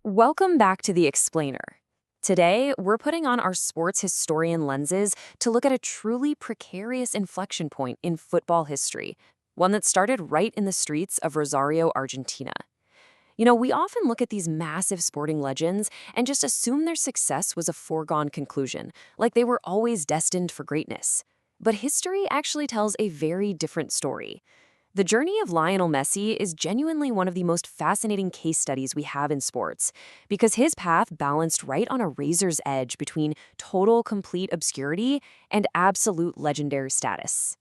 Welcome back to The Explainer. Today, we're putting on our sports historian lenses to look at a truly precarious inflection point in football history, one that started right in the streets of Rosario, Argentina. We often look at these massive sporting legends and just assume their success was a foregone conclusion, like they were always destined for greatness. But history actually tells a very different story. The journey of Lionel Messi is genuinely one of the most fascinating case studies we have in sports, because his path balanced right on a razor's edge between total complete obscurity and absolute legendary status.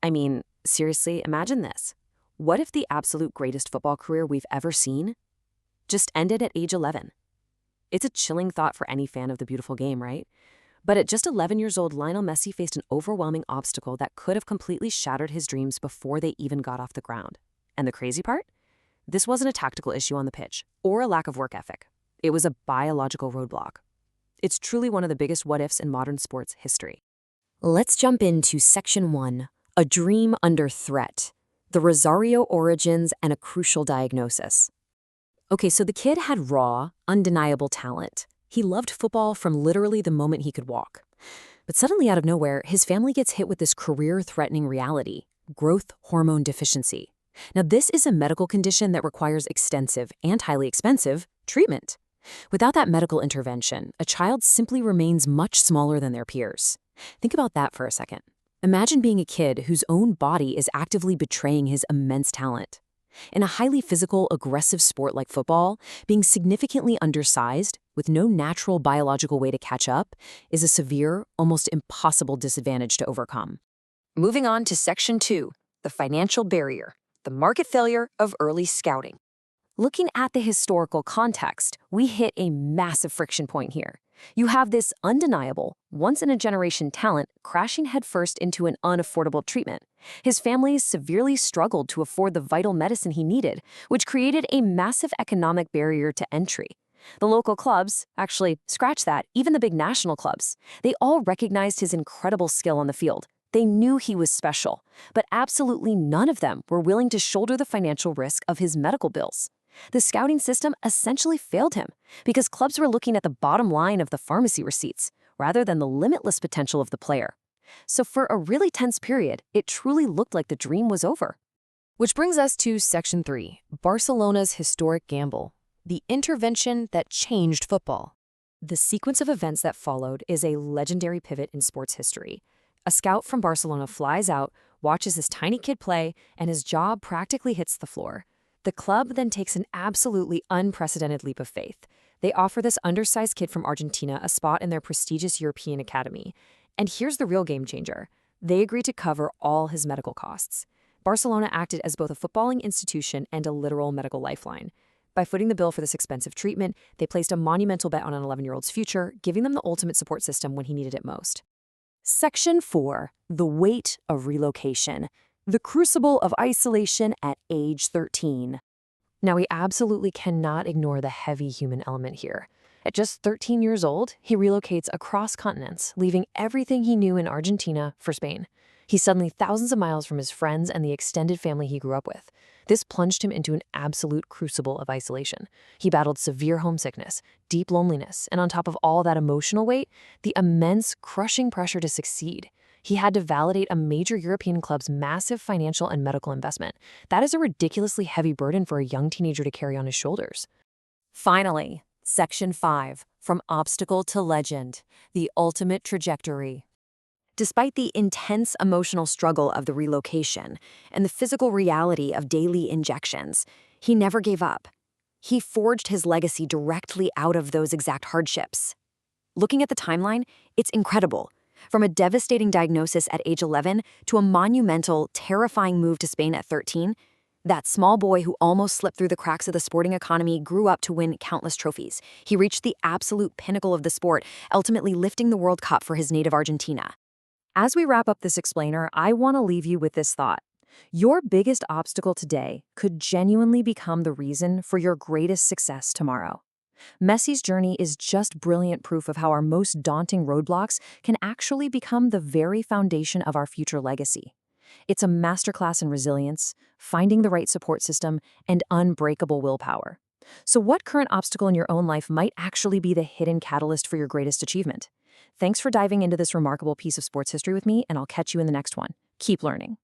I mean, seriously, imagine this. What if the absolute greatest football career we've ever seen just ended at age 11? It's a chilling thought for any fan of the beautiful game, right? But at just 11 years old, Lionel Messi faced an overwhelming obstacle that could have completely shattered his dreams before they even got off the ground. And the crazy part? This wasn't a tactical issue on the pitch or a lack of work ethic. It was a biological roadblock. It's truly one of the biggest what-ifs in modern sports history. Let's jump into Section 1, A Dream Under Threat, the Rosario origins and a crucial diagnosis. Okay, so the kid had raw, undeniable talent. He loved football from literally the moment he could walk. But suddenly, out of nowhere, his family gets hit with this career-threatening reality: growth hormone deficiency. Now, this is a medical condition that requires extensive and highly expensive treatment. Without that medical intervention, a child simply remains much smaller than their peers. Think about that for a second. Imagine being a kid whose own body is actively betraying his immense talent. In a highly physical, aggressive sport like football, being significantly undersized, with no natural biological way to catch up, is a severe, almost impossible disadvantage to overcome. Moving on to Section 2, the financial barrier, the market failure of early scouting. Looking at the historical context, we hit a massive friction point here. You have this undeniable, once-in-a-generation talent crashing headfirst into an unaffordable treatment. His family severely struggled to afford the vital medicine he needed, which created a massive economic barrier to entry. The local clubs, actually, scratch that, even the big national clubs, they all recognized his incredible skill on the field. They knew he was special, but absolutely none of them were willing to shoulder the financial risk of his medical bills. The scouting system essentially failed him because clubs were looking at the bottom line of the pharmacy receipts rather than the limitless potential of the player. So for a really tense period, it truly looked like the dream was over. Which brings us to Section 3, Barcelona's historic gamble, the intervention that changed football. The sequence of events that followed is a legendary pivot in sports history. A scout from Barcelona flies out, watches this tiny kid play, and his jaw practically hits the floor. The club then takes an absolutely unprecedented leap of faith. They offer this undersized kid from Argentina a spot in their prestigious European academy. And here's the real game changer. They agree to cover all his medical costs. Barcelona acted as both a footballing institution and a literal medical lifeline. By footing the bill for this expensive treatment, they placed a monumental bet on an 11-year-old's future, giving them the ultimate support system when he needed it most. Section 4, the weight of relocation. The crucible of isolation at age 13. Now, we absolutely cannot ignore the heavy human element here. At just 13 years old, he relocates across continents, leaving everything he knew in Argentina for Spain. He's suddenly thousands of miles from his friends and the extended family he grew up with. This plunged him into an absolute crucible of isolation. He battled severe homesickness, deep loneliness, and on top of all that emotional weight, the immense, crushing pressure to succeed. He had to validate a major European club's massive financial and medical investment. That is a ridiculously heavy burden for a young teenager to carry on his shoulders. Finally, Section 5, From Obstacle to Legend, the ultimate trajectory. Despite the intense emotional struggle of the relocation and the physical reality of daily injections, he never gave up. He forged his legacy directly out of those exact hardships. Looking at the timeline, it's incredible. From a devastating diagnosis at age 11 to a monumental, terrifying move to Spain at 13, that small boy who almost slipped through the cracks of the sporting economy grew up to win countless trophies. He reached the absolute pinnacle of the sport, ultimately lifting the World Cup for his native Argentina. As we wrap up this explainer, I want to leave you with this thought. Your biggest obstacle today could genuinely become the reason for your greatest success tomorrow. Messi's journey is just brilliant proof of how our most daunting roadblocks can actually become the very foundation of our future legacy. It's a masterclass in resilience, finding the right support system, and unbreakable willpower. So, what current obstacle in your own life might actually be the hidden catalyst for your greatest achievement? Thanks for diving into this remarkable piece of sports history with me, and I'll catch you in the next one. Keep learning.